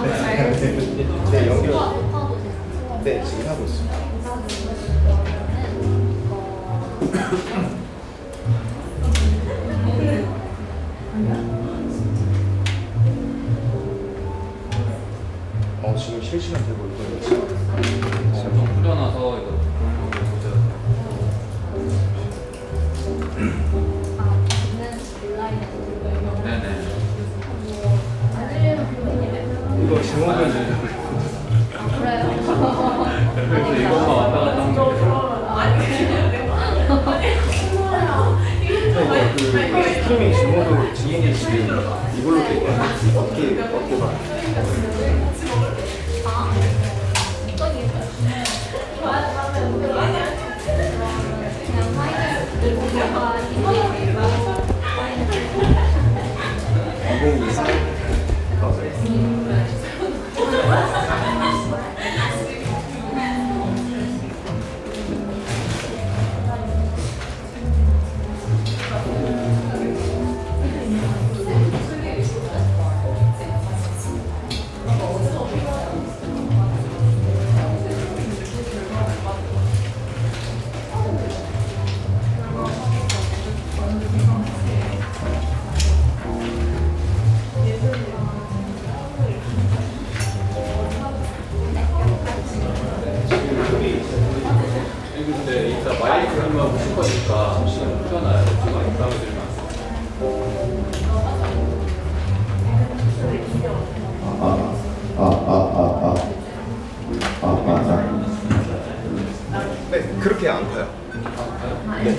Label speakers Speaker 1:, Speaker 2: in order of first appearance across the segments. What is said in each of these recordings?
Speaker 1: 네, 연결. 네, 지금 하고 있습니다. 지금 실시간 되고 있거든요.
Speaker 2: 좀 풀려나서 이거 보세요. 네네.
Speaker 1: 이거 증원을
Speaker 2: 그래서 이것만 왔다 갔다 하면
Speaker 1: 스트리밍 증원도 지인이 지금 이걸로 돼 있거든요. 어깨 봐.
Speaker 2: 근데 이따 마이크만 보실 거니까 시간 풀려나요. 지금 입담을 드리면
Speaker 1: 네, 그렇게 안 커요. 네. 네.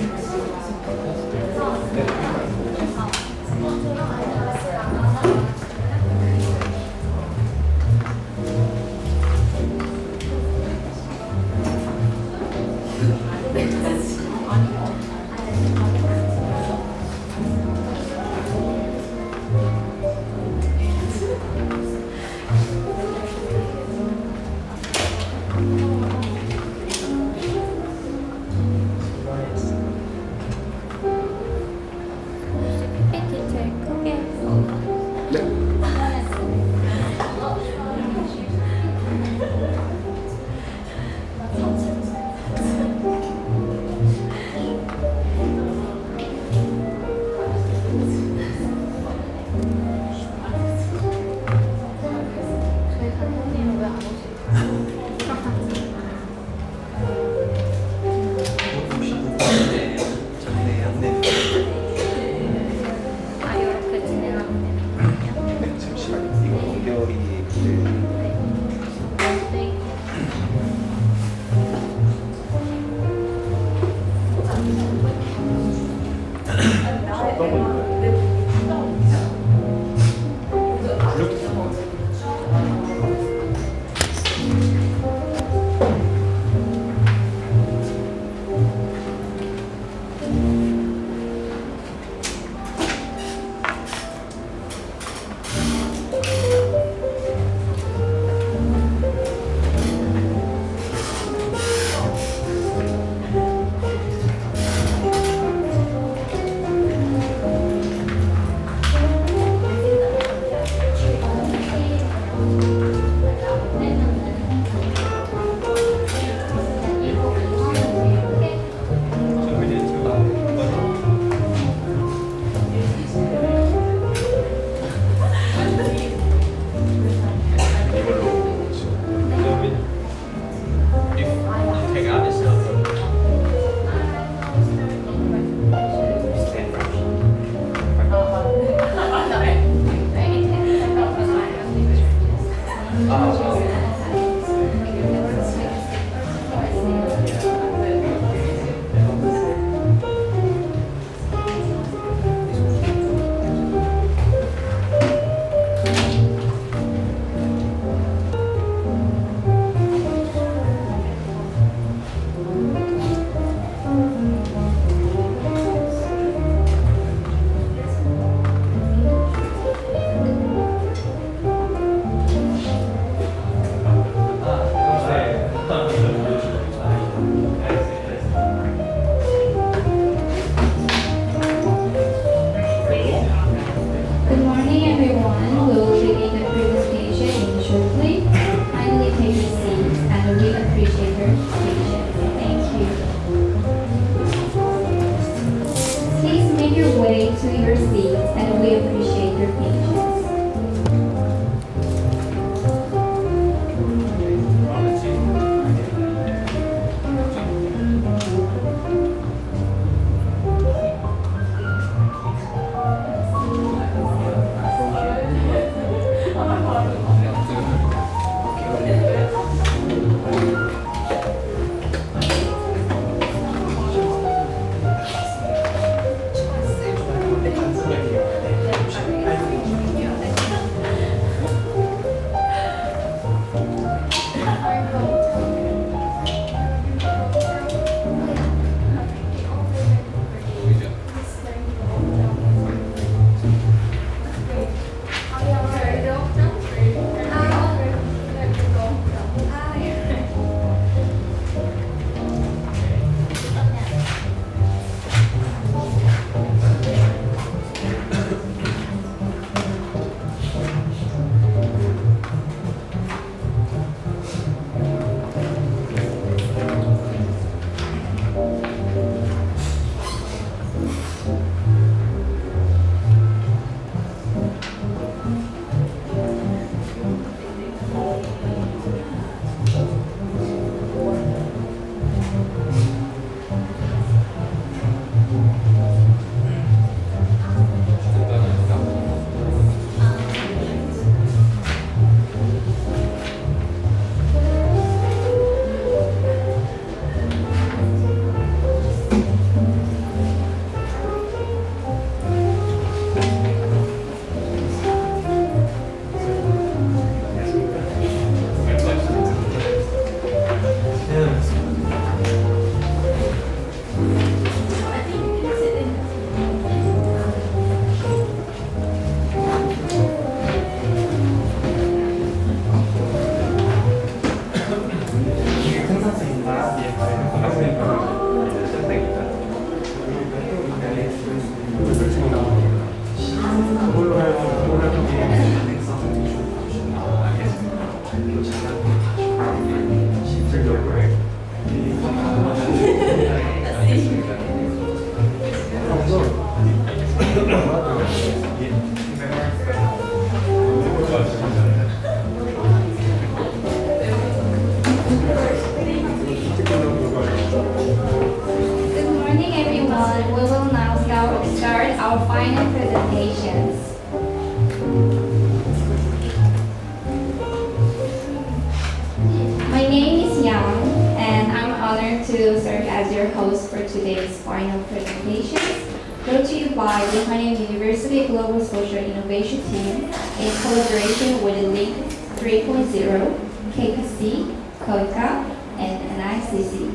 Speaker 3: to serve as your host for today's final presentations, brought to you by the Hanyang University Global Social Innovation Team in collaboration with the Link 3.0, KPC, Kor-Cam, and ICT.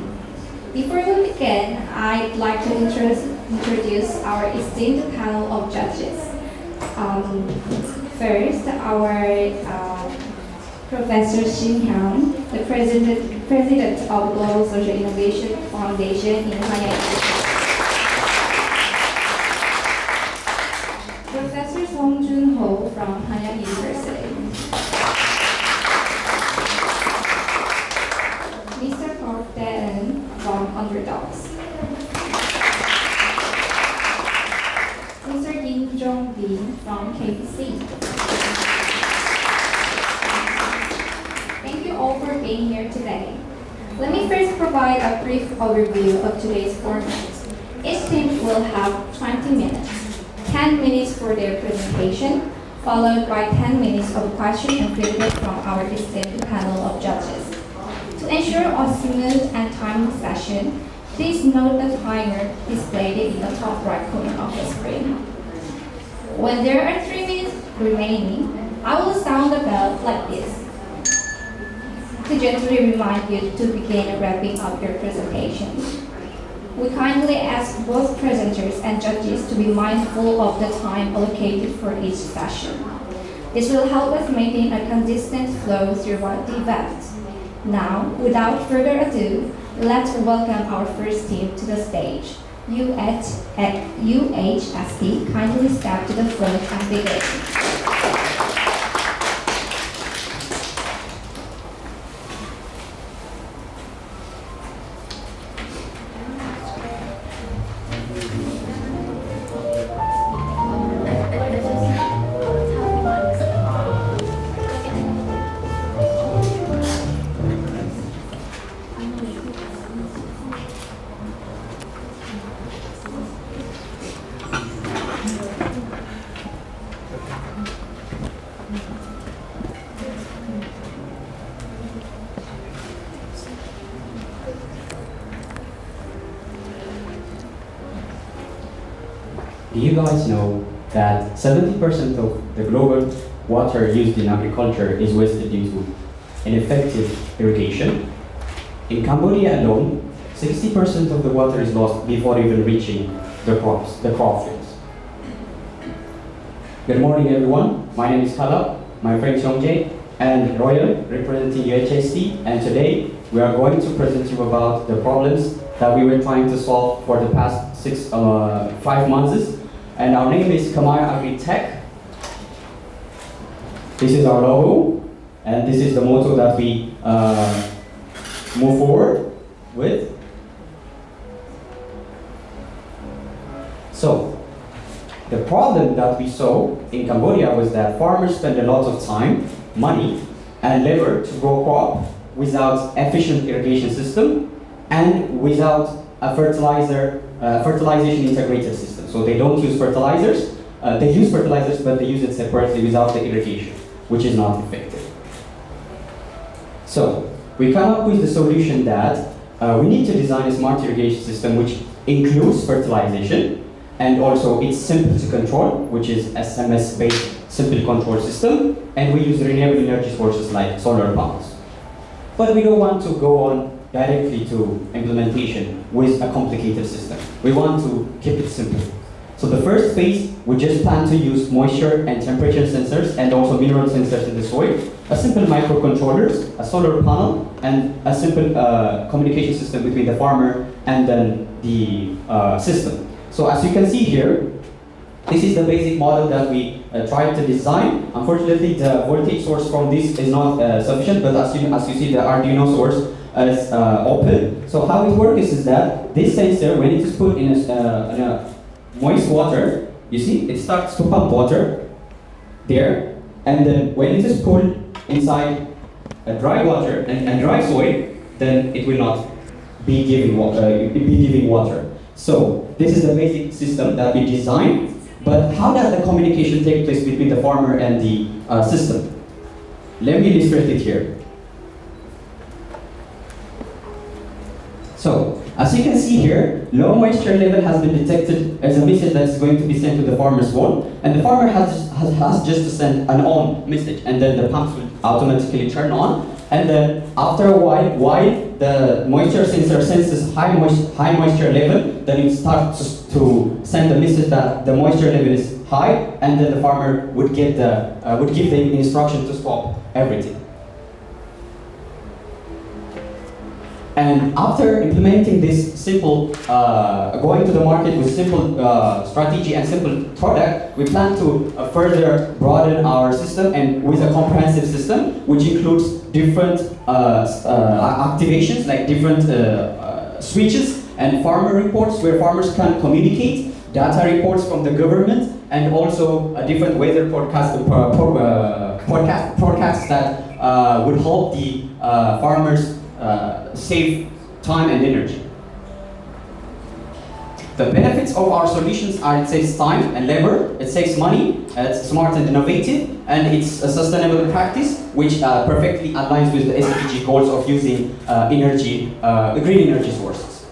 Speaker 3: Before we begin, I'd like to introduce our esteemed panel of judges. First, our Professor Shin Hyun, the President of Global Social Innovation Foundation in Hanyang Institute. Professor Song Jun-ho from Hanyang University. Mr. Park Dae-eun from Underdogs. Mr. Kim Jong-bin from KPC. Thank you all for being here today. Let me first provide a brief overview of today's format. Each team will have 20 minutes, 10 minutes for their presentation, followed by 10 minutes of question and feedback from our esteemed panel of judges. To ensure a smooth and timely session, please note the timer displayed in the top right corner of the screen. When there are 3 minutes remaining, I will sound the bell like this to gently remind you to begin wrapping up your presentation. We kindly ask both presenters and judges to be mindful of the time allocated for each session. This will help us maintain a consistent flow throughout the event. Now, without further ado, let's welcome our first team to the stage. UHSD, kindly step to the front and begin.
Speaker 4: Do you guys know that 70% of the global water used in agriculture is wasted due to ineffective irrigation? In Cambodia alone, 60% of the water is lost before even reaching the crop fields. Good morning, everyone. My name is Kala, my friend Songjae, and Royal, representing UHST, and today we are going to present you about the problems that we were trying to solve for the past 5 months. And our name is Kamaya Agri-Tech. This is our logo, and this is the motto that we move forward with. So, the problem that we saw in Cambodia was that farmers spend a lot of time, money, and labor to grow crop without efficient irrigation system and without a fertilization integrated system. So they don't use fertilizers. They use fertilizers, but they use it separately without the irrigation, which is not effective. So we come up with the solution that we need to design a smart irrigation system which includes fertilization, and also it's simple to control, which is SMS-based simple control system, and we use renewable energy sources like solar panels. But we don't want to go on directly to implementation with a complicated system. We want to keep it simple. So the first phase, we just plan to use moisture and temperature sensors and also mineral sensors in the soil, a simple microcontrollers, a solar panel, and a simple communication system between the farmer and then the system. So as you can see here, this is the basic model that we tried to design. Unfortunately, the voltage source from this is not sufficient, but as you see, the Arduino source is open. So how it works is that this sensor, when it is put in a moist water, you see, it starts to pump water there, and then when it is pulled inside a dry water and dry soil, then it will not be giving water. So this is the basic system that we designed. But how does the communication take place between the farmer and the system? Let me illustrate it here. So As you can see here, low moisture level has been detected as a message that is going to be sent to the farmer's wall, and the farmer has just to send an on message, and then the pumps will automatically turn on, and then after a while the moisture sensor senses high moisture level, then it starts to send the message that the moisture level is high, and then the farmer would give the instruction to stop everything. And after implementing this simple, going to the market with simple strategy and simple product, we plan to further broaden our system and with a comprehensive system, which includes different activations, like different switches and farmer reports where farmers can communicate, data reports from the government, and also a different weather forecasts that would help the farmers save time and energy. The benefits of our solutions are it saves time and labor, it saves money, it's smart and innovative, and it's a sustainable practice which perfectly aligns with the SDG goals of using green energy sources.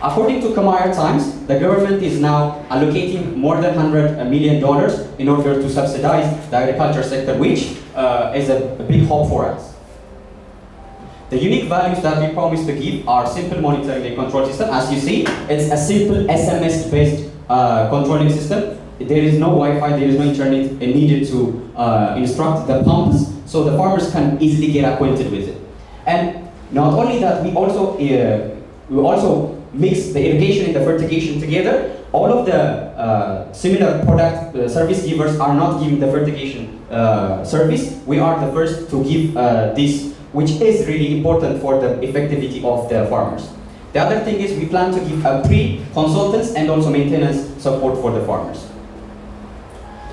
Speaker 4: According to Khmer Times, the government is now allocating more than $100 million in order to subsidize the agriculture sector, which is a big hope for us. The unique values that we promise to give are simple monitoring and control system. As you see, it's a simple SMS-based controlling system. There is no Wi-Fi, there is no internet needed to instruct the pumps, so the farmers can easily get acquainted with it. And not only that, we also mix the irrigation and the fertigation together. All of the similar product service givers are not giving the fertigation service. We are the first to give this, which is really important for the effectivity of the farmers. The other thing is we plan to give pre-consultants and also maintenance support for the farmers.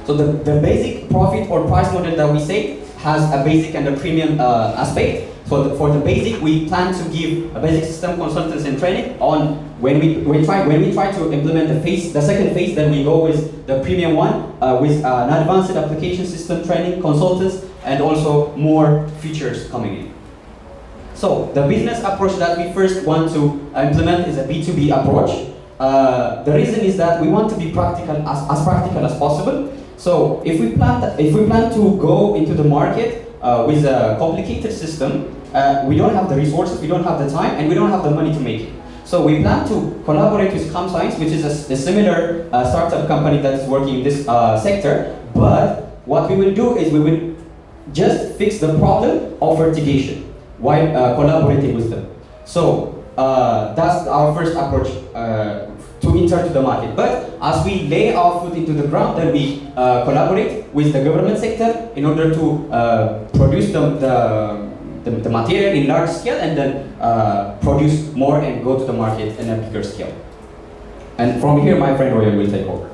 Speaker 4: So the basic profit or price model that we say has a basic and a premium aspect. For the basic, we plan to give a basic system consultants and training on when we try to implement the second phase, then we go with the premium one with an advanced application system training consultants and also more features coming in. So the business approach that we first want to implement is a B2B approach. The reason is that we want to be practical as practical as possible. So if we plan to go into the market with a complicated system, we don't have the resources, we don't have the time, and we don't have the money to make it. So we plan to collaborate with ComScience, which is a similar startup company that is working in this sector. But what we will do is we will just fix the problem of fertigation while collaborating with them. So that's our first approach to enter to the market. But as we lay our foot into the ground, then we collaborate with the government sector in order to produce the material in large scale and then produce more and go to the market in a bigger scale. And from here, my friend Royal will take over.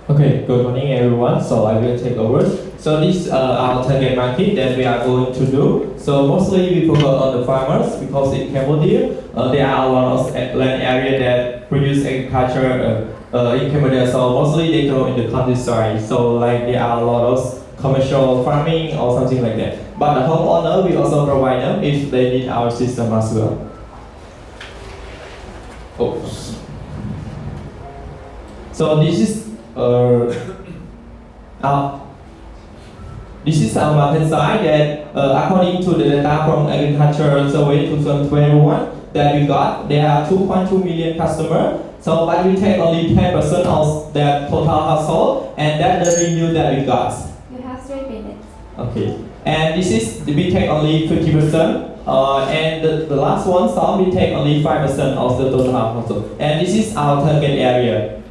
Speaker 5: Okay, good morning everyone. So I will take over. So this is our target market that we are going to do. So mostly we focus on the farmers because in Cambodia there are a lot of land area that produce agriculture in Cambodia. So mostly they go in the countryside. So like there are a lot of commercial farming or something like that. But the homeowner we also provide them if they need our system as well. Oops. So this is our market size that according to the data from Agriculture Survey 2021 that we got, there are 2.2 million customers. So but we take only 10% of their total household, and that's the revenue that we got.
Speaker 3: You have 3 minutes.
Speaker 5: Okay. And this is, we take only 50%. And the last one, so we take only 5% of the total household. And this is our target area.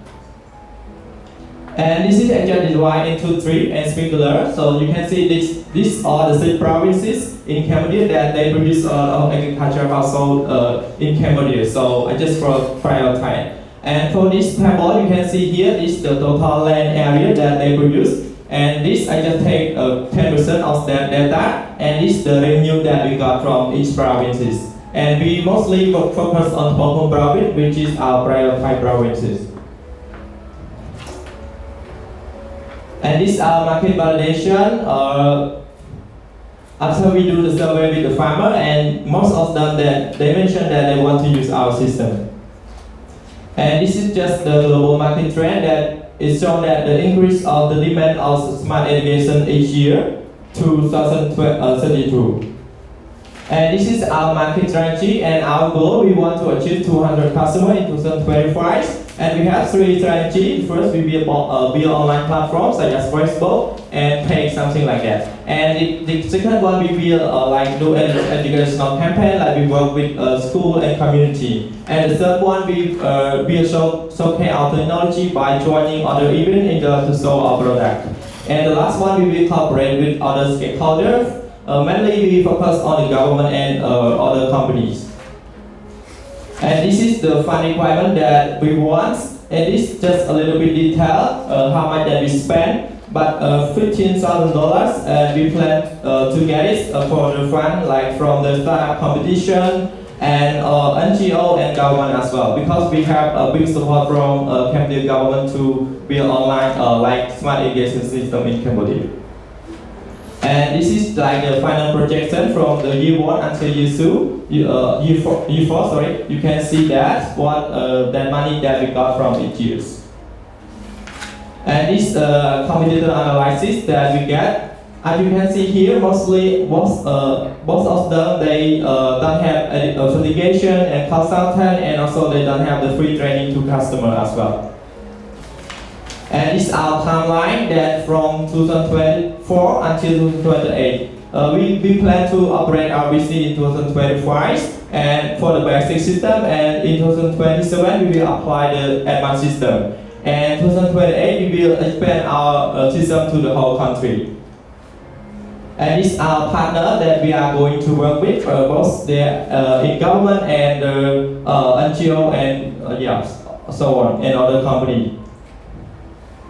Speaker 5: And this is actually divided into 3 and sprinkler. So you can see these are the 6 provinces in Cambodia that they produce a lot of agricultural household in Cambodia. So I just prioritize. And for this table, you can see here is the total land area that they produce. And this I just take 10% of that data, and this is the revenue that we got from each provinces. And we mostly focus on Pom province, which is our prioritized provinces. And this is our market validation. after we do the survey with the farmer, and most of them that they mentioned that they want to use our system. And this is just the global market trend that is shown that the increase of the demand of smart irrigation each year, 2032. And this is our market strategy and our goal. We want to achieve 200 customers in 2025. And we have three strategies. First, we build online platforms such as Facebook and Pay, something like that. And the second one, we build like do educational campaign, like we work with school and community. And the third one, we build showcase our technology by joining other events in order to show our product. And the last one, we will cooperate with other stakeholders. Mainly, we focus on the government and other companies. And this is the fund requirement that we want. And this is just a little bit detailed how much that we spend. But $15,000, and we plan to get it for the fund, like from the startup competition and NGO and government as well. Because we have a big support from Cambodia government to build online like smart irrigation system in Cambodia. And this is like the final projection from the year 1 until year 4, sorry. You can see that what that money that we got from each year. And this competitor analysis that we get, as you can see here, mostly most of them they don't have affiliation and consultant, and also they don't have the free training to customer as well. And it's our timeline that from 2024 until 2028. We plan to operate our business in 2025 and for the basic system, and in 2027 we will apply the advanced system. And 2028 we will expand our system to the whole country. And it's our partner that we are going to work with, both in government and NGO and yeah, so on, and other company.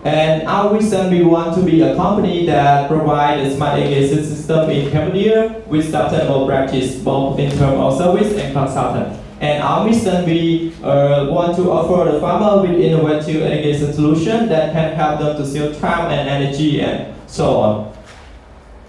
Speaker 5: And our vision, we want to be a company that provides a smart irrigation system in Cambodia with sustainable practice, both in terms of service and consultant. And our mission, we want to offer the farmer with innovative irrigation solution that can help them to save time and energy and so on.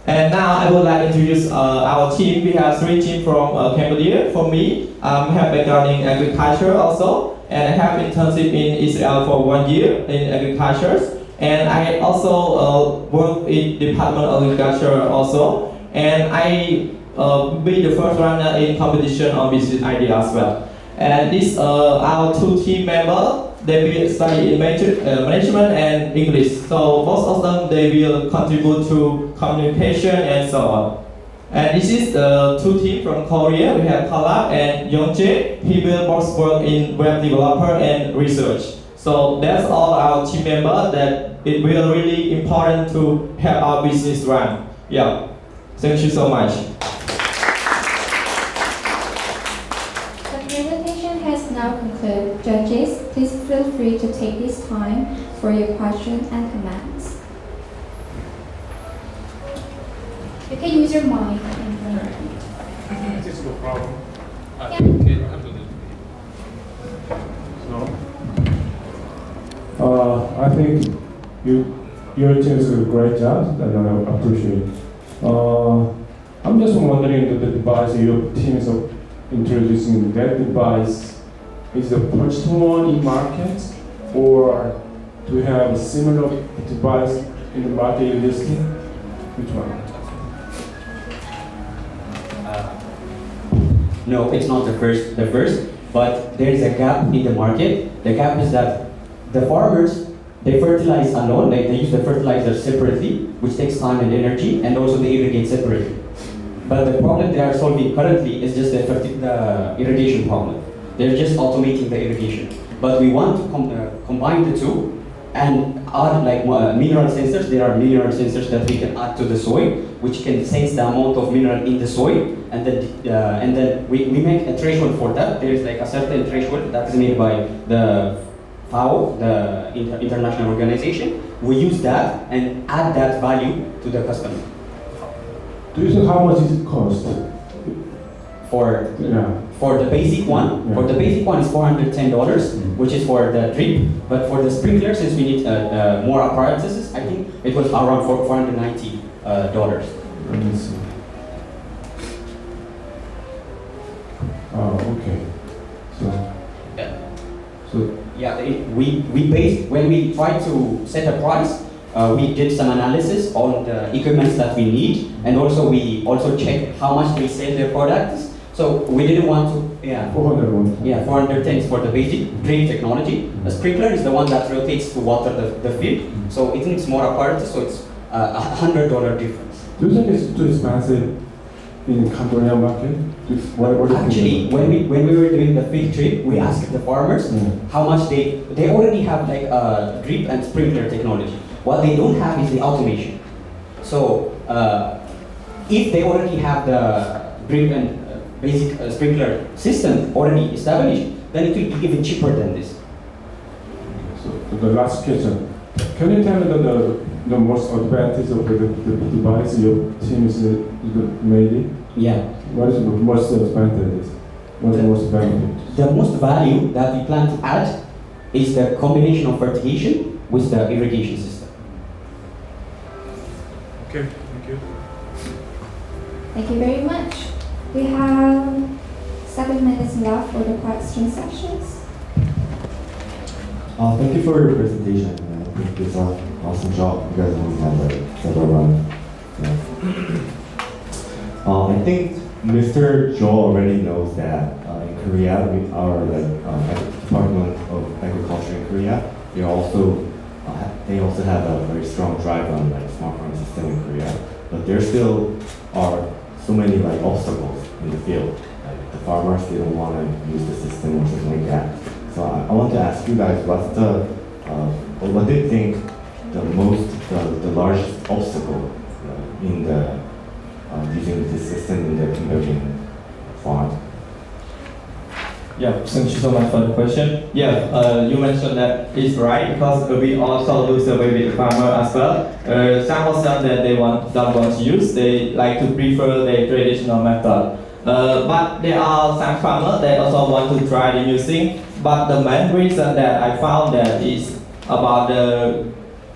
Speaker 5: And now I would like to introduce our team. We have 3 teams from Cambodia. For me, I have background in agriculture also. And I have internship in Israel for 1 year in agriculture. And I also work in Department of Agriculture also. And I be the first runner in competition on business idea as well. And this our 2 team members, they will study in management and English. So most of them, they will contribute to communication and so on. And this is the 2 teams from Korea. We have Kalak and Yongjae. He will both work in web developer and research. So that's all our team members that it will really important to help our business run. Yeah. Thank you so much.
Speaker 3: The presentation has now concluded. Judges, please feel free to take this time for your questions and comments. You can use your mic.
Speaker 2: This is no problem.
Speaker 3: Yeah.
Speaker 2: Okay, I'm doing it.
Speaker 6: I think your team is a great job, and I appreciate it. I'm just wondering the device your team is introducing. That device is the first one in market, or do you have a similar device in the market you're listing? Which one?
Speaker 4: No, it's not the first, but there is a gap in the market. The gap is that the farmers, they fertilize alone, like they use the fertilizer separately, which takes time and energy, and also they irrigate separately. But the problem they are solving currently is just the irrigation problem. They're just automating the irrigation. But we want to combine the two and add like mineral sensors. There are mineral sensors that we can add to the soil, which can sense the amount of mineral in the soil, and then we make a threshold for that. There is like a certain threshold that is made by the FAO, the international organization. We use that and add that value to the customer.
Speaker 6: Do you think how much is it cost?
Speaker 4: For the basic one,
Speaker 6: Yeah.
Speaker 4: for the basic one is $410, which is for the drip. But for the sprinkler, since we need more apparatuses, I think it was around $490.
Speaker 6: Let me see. Okay. So,
Speaker 4: Yeah.
Speaker 6: so
Speaker 4: Yeah, we based when we tried to set a price, we did some analysis on the equipments that we need, and also we also checked how much they sell their products. So we didn't want to,
Speaker 6: 400 won.
Speaker 4: yeah, 410 is for the basic drip technology. A sprinkler is the one that rotates to water the field, so it needs more apparatus, so it's $100 difference.
Speaker 6: Do you think it's too expensive in Cambodia market? What do you
Speaker 4: Actually,
Speaker 6: think?
Speaker 4: when we were doing the field trip, we asked the farmers how much they already have like drip and sprinkler technology. What they don't have is the automation. So if they already have the drip and basic sprinkler system already established, then it will be even cheaper than this.
Speaker 6: So the last question. Can you tell me the most advantage of the device your team is made?
Speaker 4: Yeah.
Speaker 6: What is the most advantage? What is the most benefit?
Speaker 4: The most value that we plan to add is the combination of fertigation with the irrigation system.
Speaker 6: Okay, thank you.
Speaker 3: Thank you very much. We have 7 minutes left for the question sections.
Speaker 7: Thank you for your presentation. I think it's an awesome job. You guys always have like several runs. Yeah. I think Mr. Joel already knows that in Korea, our Department of Agriculture in Korea, they also have a very strong drive on like smart farm system in Korea. But there still are so many like obstacles in the field. Like the farmers, they don't want to use the system or something like that. So I want to ask you guys, what do you think the largest obstacle in the using this system in the Cambodian farm?
Speaker 5: Yeah, thank you so much for the question. Yeah, you mentioned that is right because we also do survey with the farmer as well. Some of them that don't want to use, they like to prefer the traditional method. But there are some farmers that also want to try the new thing. But the main reason that I found that is about the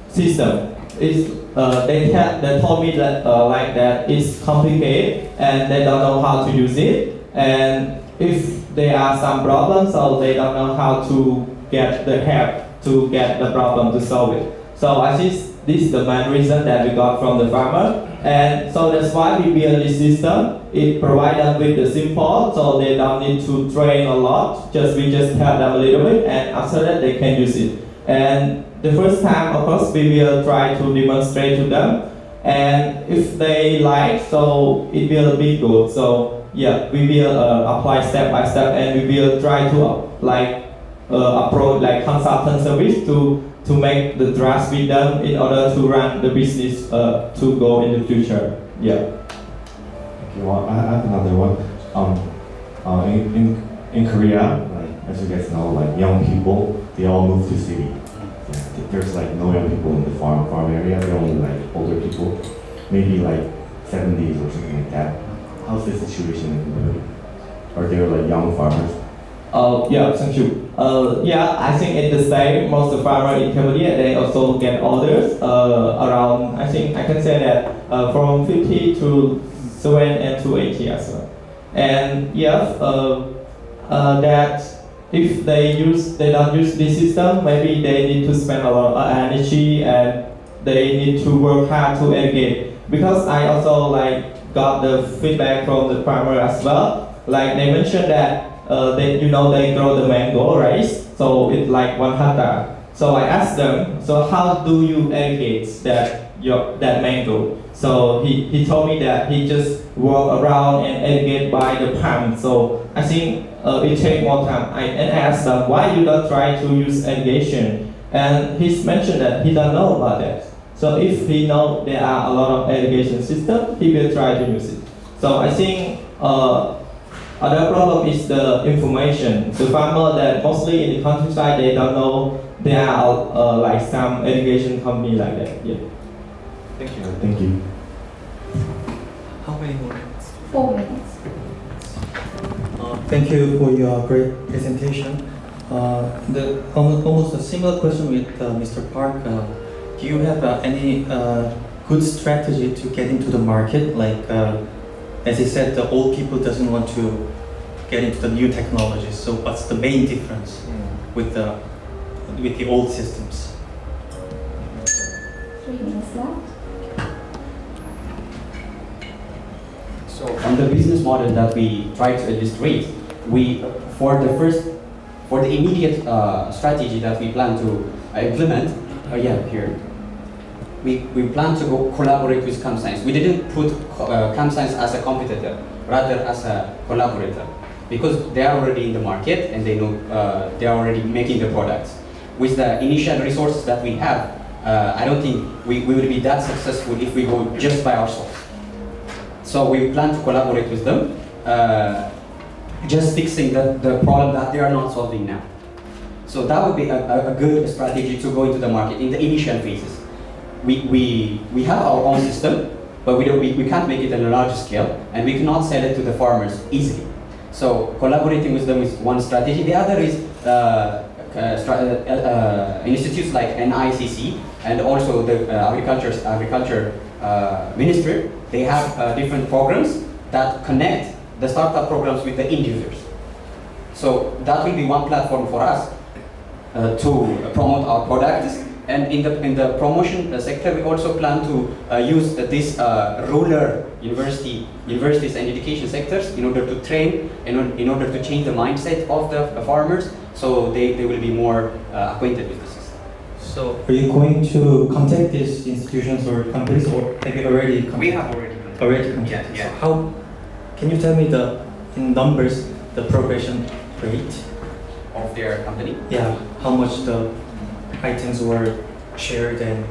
Speaker 5: system. They told me that like that it's complicated and they don't know how to use it. And if there are some problems, so they don't know how to get the help to get the problem to solve it. So I think this is the main reason that we got from the farmer. And so that's why we build this system. It provides them with the simple, so they don't need to train a lot. We just help them a little bit, and after that they can use it. And the first time, of course, we will try to demonstrate to them. And if they like, so it will be good. So yeah, we will apply step by step, and we will try to approach like consultant service to make the draft with them in order to run the business to go in the future. Yeah.
Speaker 7: Okay, well, I have another one. In Korea, like, as you guys know, like young people, they all move to city. Yeah, there's like no young people in the farm area. They're only like older people, maybe like 70s or something like that. How's the situation in Cambodia? Are there like young farmers?
Speaker 5: Yeah, thank you. Yeah, I think it's the same. Most of the farmers in Cambodia, they also get older, around, I think I can say that from 50 to 7 and to 80 as well. And yes, that if they don't use this system, maybe they need to spend a lot of energy and they need to work hard to educate. Because I also got the feedback from the farmer as well. Like they mentioned that they grow the mango, right? So it's like 1 hectare. So I asked them, so how do you educate that mango? So he told me that he just walk around and educate by the palm. So I think it takes more time. I asked them, why you don't try to use irrigation? And he's mentioned that he don't know about that. So if he know there are a lot of irrigation system, he will try to use it. So I think other problem is the information. The farmer that mostly in the countryside, they don't know there are like some irrigation company like that. Yeah.
Speaker 7: Thank you. Thank you.
Speaker 8: How many more minutes?
Speaker 3: 4 minutes.
Speaker 8: Thank you for your great presentation. Almost a similar question with Mr. Park. Do you have any good strategy to get into the market? Like, as he said, the old people doesn't want to get into the new technologies. So what's the main difference with the old systems?
Speaker 3: 3 minutes left.
Speaker 4: So from the business model that we try to illustrate, we for the immediate strategy that we plan to implement, here. We plan to go collaborate with CamScience. We didn't put CamScience as a competitor, rather as a collaborator, because they are already in the market and they know they are already making the products. With the initial resources that we have, I don't think we will be that successful if we go just by ourselves. So we plan to collaborate with them, just fixing the problem that they are not solving now. So that would be a good strategy to go into the market in the initial phases. We have our own system, but we can't make it on a large scale, and we cannot sell it to the farmers easily. So collaborating with them is one strategy. The other is institutes like NICC and also the agriculture ministry. They have different programs that connect the startup programs with the end users. So that will be one platform for us to promote our products. And in the promotion sector, we also plan to use this rural universities and education sectors in order to train, in order to change the mindset of the farmers, so they will be more acquainted with the system.
Speaker 8: So are you going to contact these institutions or companies, or have you already contacted?
Speaker 4: We have already
Speaker 8: contacted.
Speaker 4: Yeah.
Speaker 8: So how can you tell me in numbers the progression rate
Speaker 4: of their company?
Speaker 8: Yeah, how much the items were shared and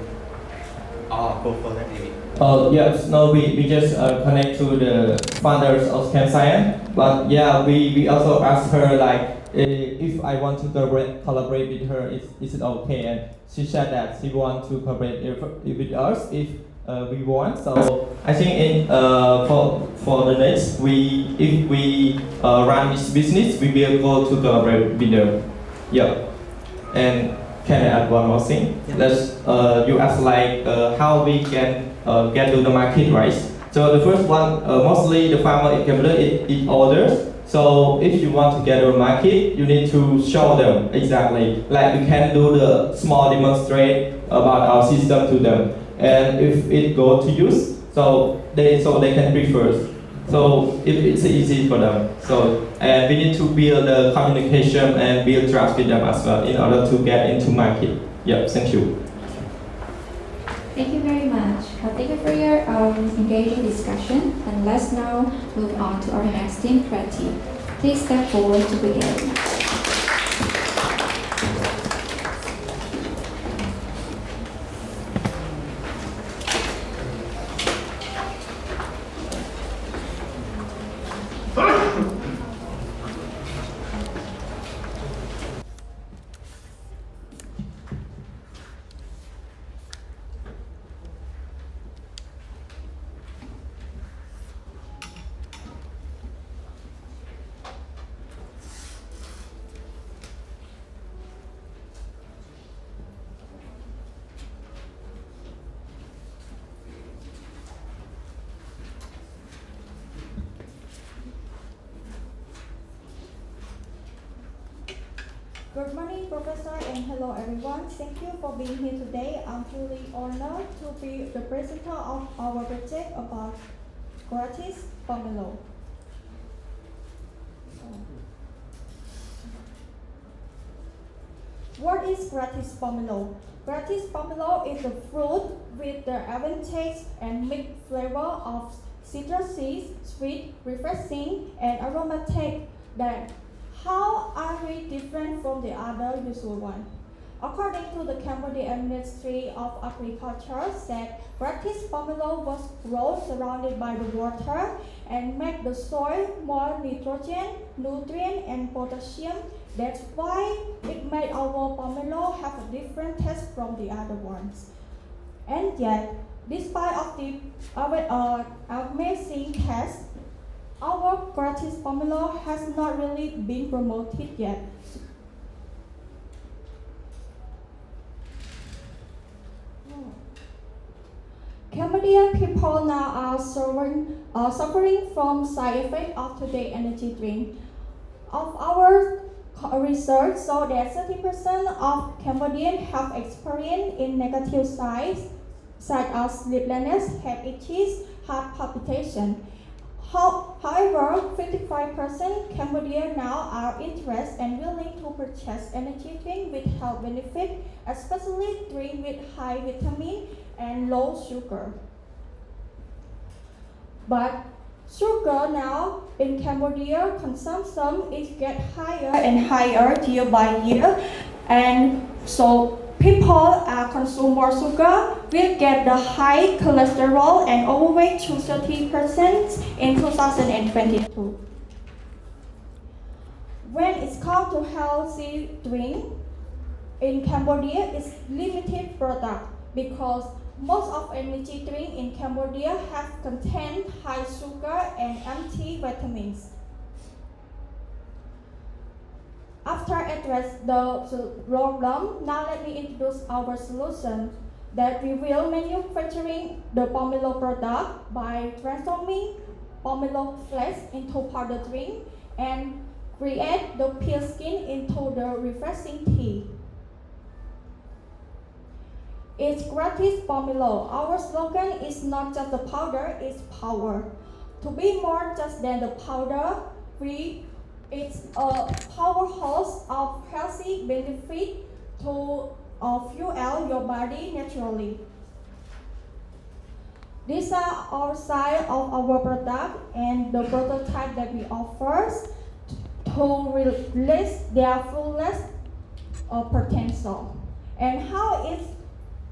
Speaker 8: go for that?
Speaker 5: Yes, no, we just connect to the founders of CamScience, but yeah, we also asked her like if I want to collaborate with her, is it okay? And she said that she want to collaborate with us if we want. So I think in for the next if we run this business, we will go to collaborate with them. Yeah, and can I add one more thing?
Speaker 8: Yeah.
Speaker 5: Let's you ask like how we can get to the market, right? So the first one, mostly the farmer in Cambodia it orders. So if you want to get to the market, you need to show them exactly. Like we can do the small demonstrate about our system to them, and if it go to use, so they can prefer. So it's easy for them. So and we need to build the communication and build trust with them as well in order to get into market. Yeah, thank you.
Speaker 3: Thank you very much. Thank you for your engaging discussion. And let's now move on to our next team, Prati. Please step forward to begin.
Speaker 9: Good morning, Professor, and hello, everyone. Thank you for being here today. I'm truly honored to be the presenter of our project about gratis pomelo. What is gratis pomelo? Gratis pomelo is a fruit with the advantage and mixed flavor of citrusy, sweet, refreshing, and aromatic that how are we different from the other usual one? According to the Cambodian Ministry of Agriculture, said gratis pomelo was grown surrounded by the water and make the soil more nitrogen, nutrient, and potassium. That's why it made our pomelo have a different taste from the other ones. And yet, despite of the amazing taste, our gratis pomelo has not really been promoted yet. Cambodian people now are suffering from side effects of today's energy drink. of our research show that 30% of Cambodians have experience in negative sides, such as sleeplessness, head itches, heart palpitation. However, 55% Cambodians now are interested and willing to purchase energy drink with health benefit, especially drink with high vitamin and low sugar. But sugar now in Cambodia consumption is get higher and higher year by year, and so people consume more sugar will get the high cholesterol and overweight to 30% in 2022. When it's come to healthy drink, in Cambodia it's limited product because most of energy drink in Cambodia have contain high sugar and empty vitamins. After address the problem, now let me introduce our solution that we will manufacturing the pomelo product by transforming pomelo flakes into powder drink and create the peel skin into the refreshing tea. It's gratis pomelo. Our slogan is not just the powder, it's power. To be more just than the powder, it's a powerhouse of healthy benefit to fuel your body naturally. These are our side of our product and the prototype that we offer to release their fullest potential. And how is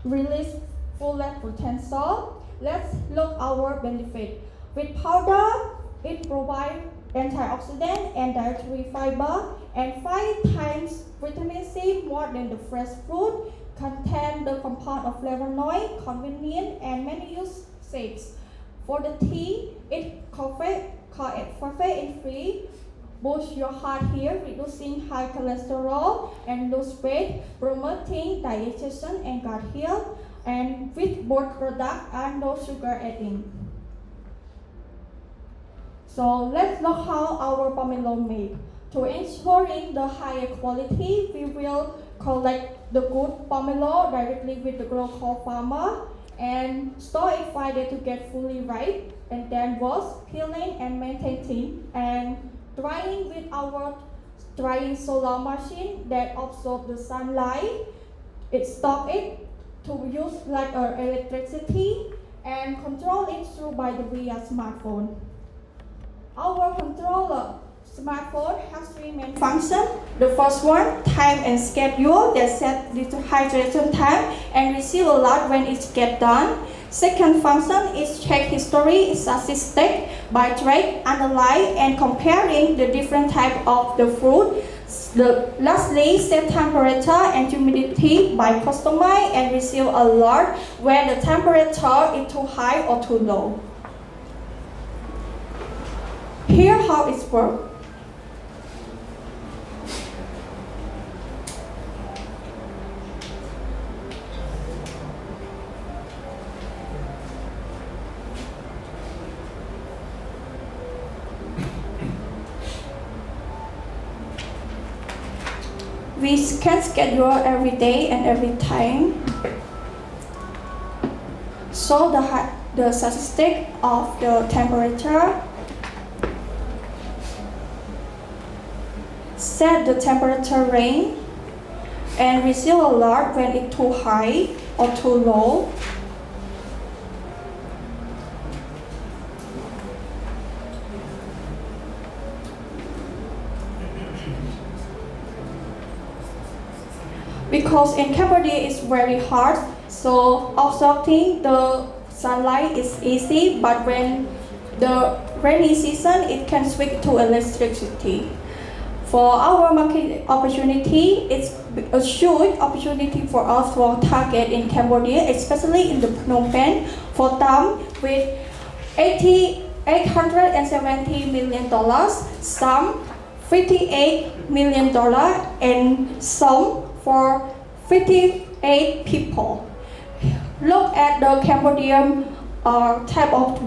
Speaker 9: release fullest potential? Let's look our benefit. With powder, it provides antioxidant and dietary fiber and 5 times vitamin C more than the fresh fruit, contain the compound of flavonoid, convenient and many uses. For the tea, it's caffeine-free, boosts your heart health, reducing high cholesterol and lose weight, promoting digestion and gut health, and with both products are no sugar adding. So let's look how our pomelo made. To ensuring the higher quality, we will collect the good pomelo directly with the local farmer and store it 5 days to get fully ripe, and then wash, peeling and maintaining and drying with our drying solar machine that absorbs the sunlight. It stops it to use like electricity and control it through by the via smartphone. Our controller smartphone has 3 main functions. The first one, time and schedule, that set the hydration time and receive alert when it gets done. Second function is check history statistic by track, analyze and comparing the different type of the fruit. Lastly, set temperature and humidity by customize and receive alert when the temperature is too high or too low. Here how it works. We can schedule every day and every time. So the statistic of the temperature, set the temperature range and receive alert when it's too high or too low. Because in Cambodia it's very hot, so absorbing the sunlight is easy, but when the rainy season it can switch to electricity. For our market opportunity, it's a huge opportunity for us to target in Cambodia, especially in the Phnom Penh, for them with $870 million, some $58 million, and some for 58 people. Look at the Cambodian type of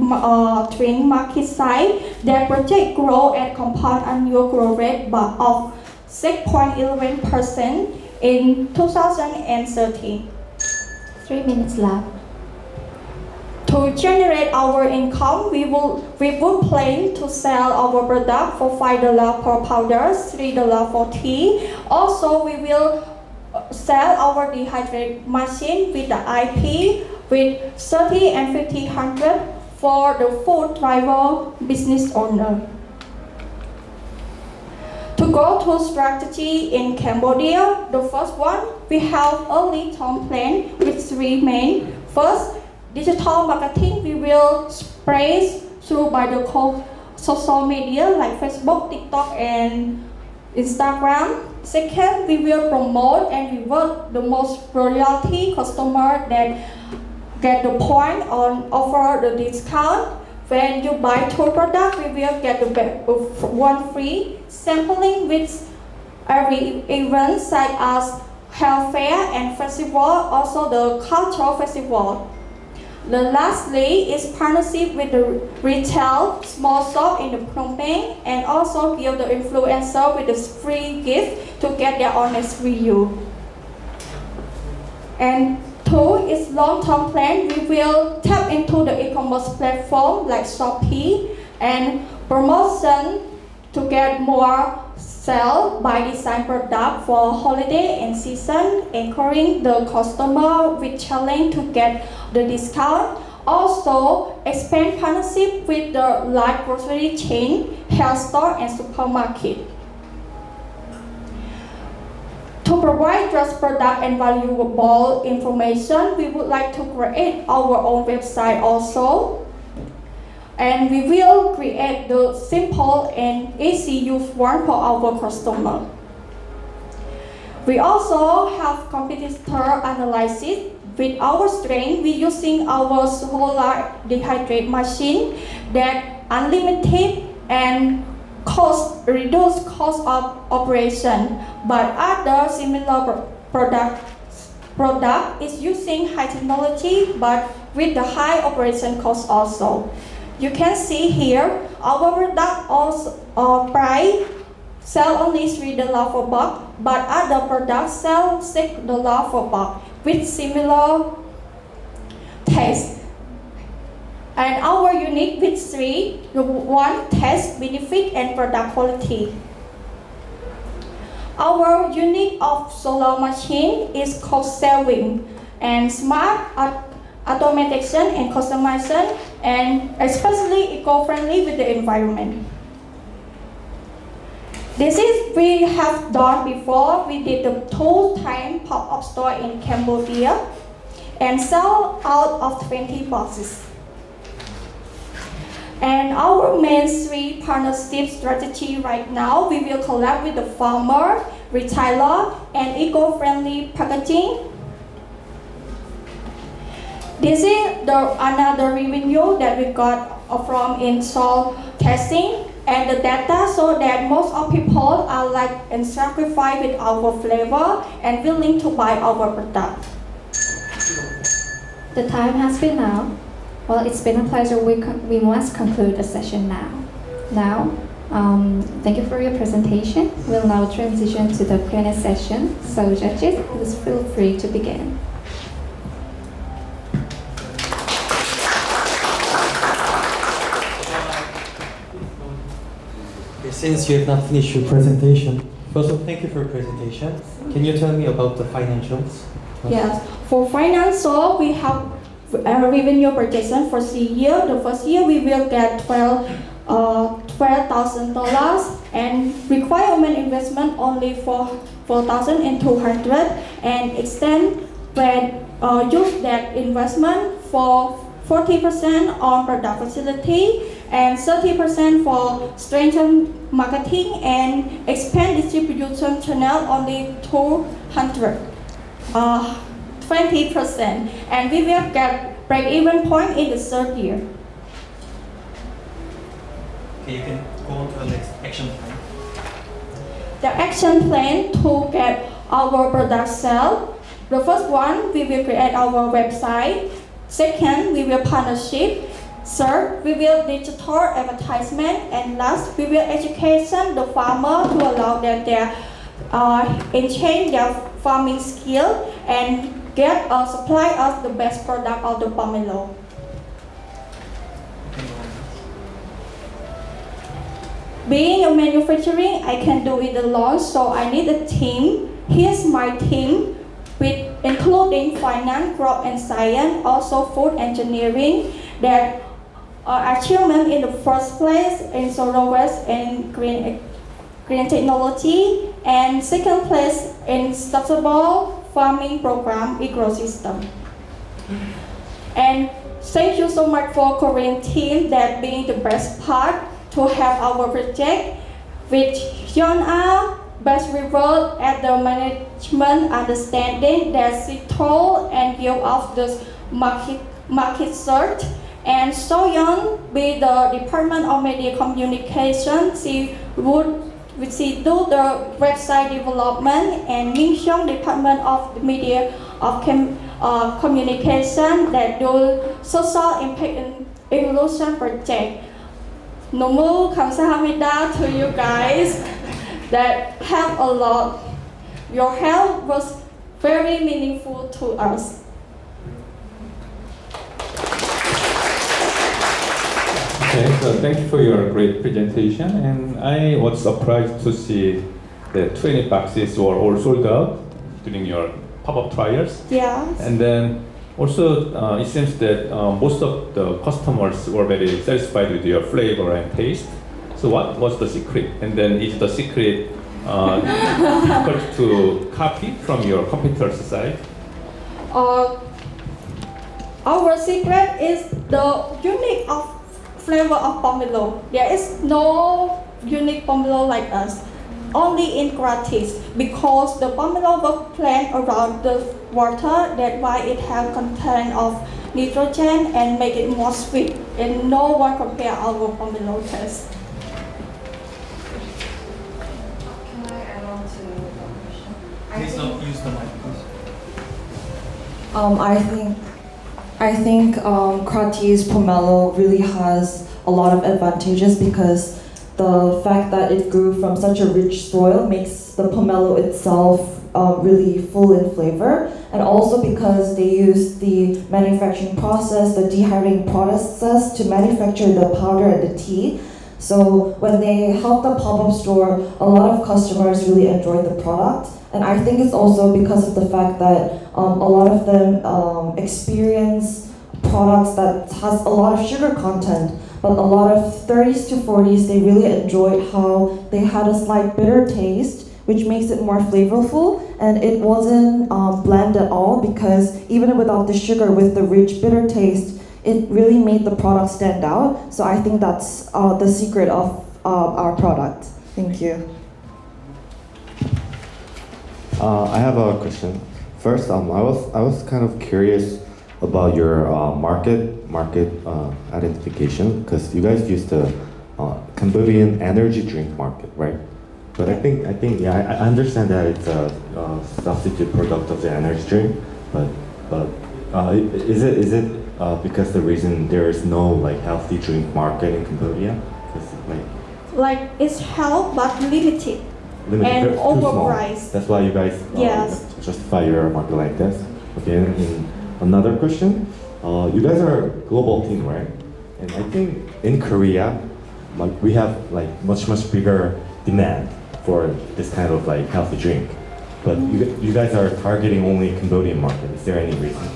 Speaker 9: twin market size that project grow at compound annual growth rate of 6.11% in 2013.
Speaker 3: 3 minutes left.
Speaker 9: To generate our income, we would plan to sell our product for $5 per powder, $3 for tea. Also, we will sell our dehydrate machine with the IP with 30 and 50 for the food driver business owner. To go to strategy in Cambodia, the first one, we have a long-term plan with 3 main. First, digital marketing, we will spread through by the social media like Facebook, TikTok, and Instagram. Second, we will promote and reward the most loyalty customer that get the point on offer the discount. When you buy 2 products, we will get the 1 free. Sampling with every event such as health fair and festival, also the cultural festival. The lastly is partnership with the retail small shop in the Phnom Penh and also give the influencer with a free gift to get their honest review. And 2 is long-term plan. We will tap into the e-commerce platform like Shopee and promotion to get more sell by design product for holiday and season, encouraging the customer with challenge to get the discount. Also, expand partnership with the large grocery chain, health store, and supermarket. To provide just product and valuable information, we would like to create our own website also. And we will create the simple and easy use one for our customer. We also have competitor analysis. With our strength, we using our solar dehydrate machine that unlimited and reduce cost of operation. But other similar product is using high technology but with the high operation cost also. You can see here, our product also price sell only $3 for buck, but other products sell $6 for buck with similar taste. And our unique with 3, the 1 taste, benefit, and product quality. Our unique of solar machine is cost saving and smart automation and customization, and especially eco-friendly with the environment. This is we have done before. We did the 2-time pop-up store in Cambodia and sell out of 20 boxes. And our main 3 partnership strategy right now, we will collab with the farmer, retailer, and eco-friendly packaging. This is another revenue that we got from in-soil testing, and the data show that most of people are like and satisfied with our flavor and willing to buy our product.
Speaker 3: The time has been now. Well, it's been a pleasure. We must conclude the session now. Thank you for your presentation. We'll now transition to the Q&A session. So judges, please feel free to begin.
Speaker 8: Since you have not finished your presentation, first of all, thank you for your presentation. Can you tell me about the financials?
Speaker 9: Yes, for financial, we have a revenue projection for 3 years. The first year we will get $12,000 and requirement investment only for $4,200 and extend when use that investment for 40% on product facility and 30% for strengthen marketing and expand distribution channel only 200. 20%, and we will get break-even point in the 3rd year.
Speaker 8: Okay, you can go on to the next action plan.
Speaker 9: The action plan to get our product sell. The first one, we will create our website. Second, we will partnership. Third, we will digital advertisement. And last, we will education the farmer to allow them their enhance their farming skill and get or supply us the best product of the pomelo. Being a manufacturing, I can do it alone, so I need a team. Here's my team, with including finance, crop and science, also food engineering, that are achievement in the first place in zero waste and green technology, and second place in sustainable farming program ecosystem. And thank you so much for Korean team that being the best part to have our project with Yona, best result at the management understanding that she told and give us the market search. And Soyeon be the Department of Media Communication. She do the website development, and Min Hyung Department of the Media of Communication that do social impact and evolution project. 너무 감사합니다 to you guys that help a lot. Your help was very meaningful to us.
Speaker 2: Okay, so thank you for your great presentation, and I was surprised to see that 20 boxes were all sold out during your pop-up trials.
Speaker 9: Yes.
Speaker 2: And then also it seems that most of the customers were very satisfied with your flavor and taste. So what was the secret? And then is the secret difficult to copy from your competitors' side?
Speaker 9: Our secret is the unique of flavor of pomelo. There is no unique pomelo like us, only in gratis, because the pomelo was planted around the water. That's why it has content of nitrogen and make it more sweet. And no one compare our pomelo taste.
Speaker 10: Can I add on to the question?
Speaker 8: Please don't use the mic, please.
Speaker 10: I think Kratis pomelo really has a lot of advantages because the fact that it grew from such a rich soil makes the pomelo itself really full in flavor, and also because they use the manufacturing process, the dehydrating process to manufacture the powder and the tea. So when they help the pop-up store, a lot of customers really enjoy the product. And I think it's also because of the fact that a lot of them experience products that has a lot of sugar content, but a lot of 30s to 40s, they really enjoyed how they had a slight bitter taste, which makes it more flavorful, and it wasn't bland at all, because even without the sugar, with the rich bitter taste, it really made the product stand out. So I think that's the secret of our product. Thank you.
Speaker 7: I have a question. First, I was kind of curious about your market identification, because you guys use the Cambodian energy drink market, right? But I think I understand that it's a substitute product of the energy drink, but is it because the reason there is no like healthy drink market in Cambodia?
Speaker 9: Like it's health but limited and
Speaker 7: too small.
Speaker 9: overpriced.
Speaker 7: That's why you guys
Speaker 9: Yes.
Speaker 7: justify your market like this. Okay. And another question. You guys are a global team, right? And I think in Korea, like we have like much bigger demand for this kind of like healthy drink. But you guys are targeting only Cambodian market. Is there any reason?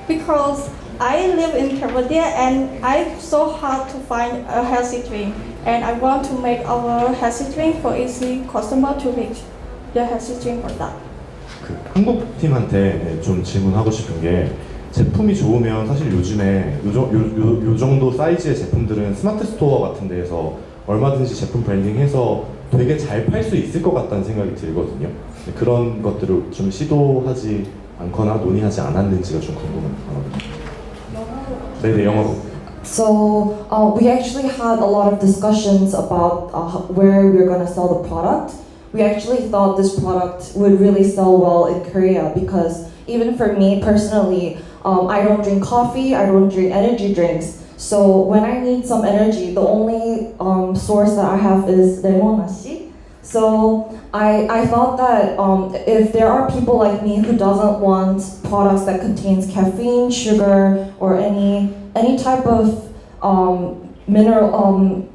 Speaker 9: Because I live in Cambodia and it's so hard to find a healthy drink, and I want to make our healthy drink for easy customer to reach the healthy drink product.
Speaker 7: 그 한국 팀한테 좀 질문하고 싶은 게, 제품이 좋으면 사실 요즘에 요 정도 사이즈의 제품들은 스마트 스토어 같은 데에서 얼마든지 제품 브랜딩해서 되게 잘 팔 수 있을 것 같다는 생각이 들거든요. 그런 것들을 좀 시도하지 않거나 논의하지 않았는지가 좀 궁금해요. 네, 영어로.
Speaker 10: So we actually had a lot of discussions about where we're going to sell the product. We actually thought this product would really sell well in Korea, because even for me personally, I don't drink coffee, I don't drink energy drinks. So when I need some energy, the only source that I have is lemonashi. So I thought that if there are people like me who doesn't want products that contains caffeine, sugar, or any type of mineral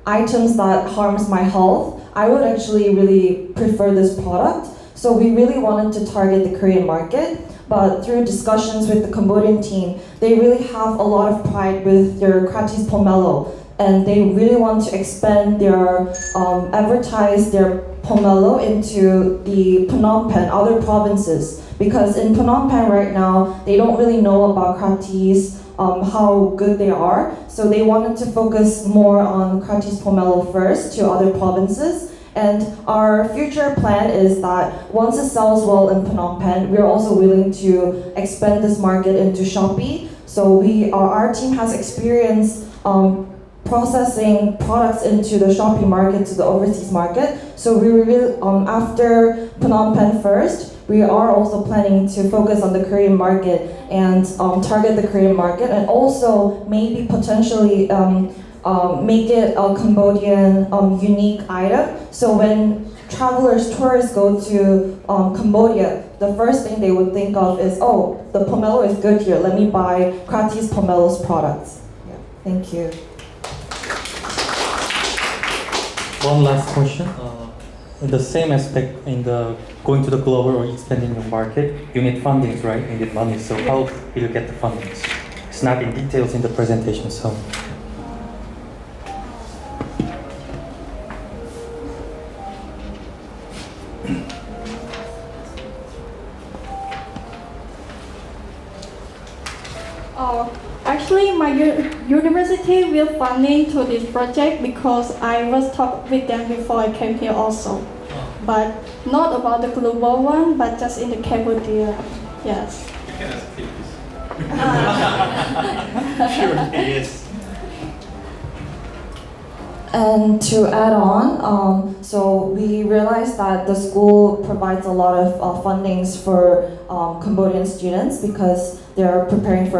Speaker 10: items that harms my health, I would actually really prefer this product. So we really wanted to target the Korean market, but through discussions with the Cambodian team, they really have a lot of pride with their Kratis Pomelo, and they really want to expand their, advertise their pomelo into the Phnom Penh, other provinces. Because in Phnom Penh right now, they don't really know about Kratis, how good they are. So they wanted to focus more on Kratis Pomelo first to other provinces. And our future plan is that once it sells well in Phnom Penh, we're also willing to expand this market into Shopee. So our team has experience processing products into the Shopee market to the overseas market. So we will, after Phnom Penh first, we are also planning to focus on the Korean market and target the Korean market, and also maybe potentially make it a Cambodian unique item. So when tourists go to Cambodia, the first thing they would think of is, oh, the pomelo is good here, let me buy Kratis Pomelo's products. Yeah. Thank you.
Speaker 8: One last question. In the same aspect, in the going to the global or expanding your market, you need fundings, right? You need money. So how will you get the fundings? It's not in details in the presentation, so.
Speaker 9: Actually, my university will funding to this project because I was talked with them before I came here also. But not about the global one, but just in the Cambodia. Yes.
Speaker 1: You can ask please. Sure, yes.
Speaker 10: And to add on, so we realized that the school provides a lot of fundings for Cambodian students because they're preparing for